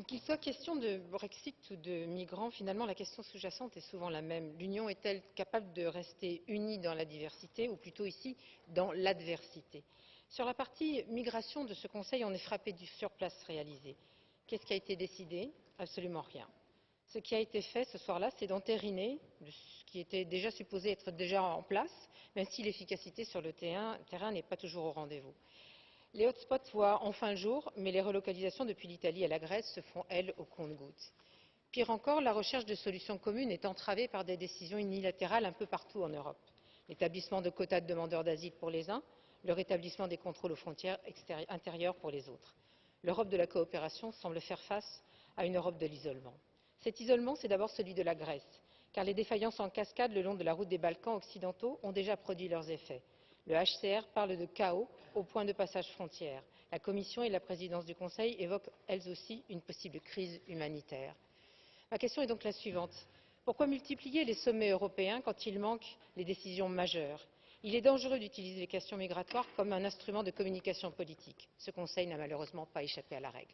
Qu'il soit question de Brexit ou de migrants, finalement, la question sous-jacente est souvent la même. L'Union est-elle capable de rester unie dans la diversité, ou plutôt ici, dans l'adversité? Sur la partie migration de ce Conseil, on est frappé du surplace réalisé. Qu'est-ce qui a été décidé? Absolument rien. Ce qui a été fait ce soir-là, c'est d'entériner ce qui était déjà supposé être déjà en place, même si l'efficacité sur le terrain n'est pas toujours au rendez-vous. Les hotspots voient enfin le jour, mais les relocalisations depuis l'Italie à la Grèce se font, elles, au compte-gouttes. Pire encore, la recherche de solutions communes est entravée par des décisions unilatérales un peu partout en Europe. L'établissement de quotas de demandeurs d'asile pour les uns, le rétablissement des contrôles aux frontières intérieures pour les autres. L'Europe de la coopération semble faire face à une Europe de l'isolement. Cet isolement, c'est d'abord celui de la Grèce, car les défaillances en cascade le long de la route des Balkans occidentaux ont déjà produit leurs effets. Le HCR parle de chaos au point de passage frontière. La Commission et la présidence du Conseil évoquent elles aussi une possible crise humanitaire. Ma question est donc la suivante. Pourquoi multiplier les sommets européens quand il manque les décisions majeures? Il est dangereux d'utiliser les questions migratoires comme un instrument de communication politique. Ce Conseil n'a malheureusement pas échappé à la règle.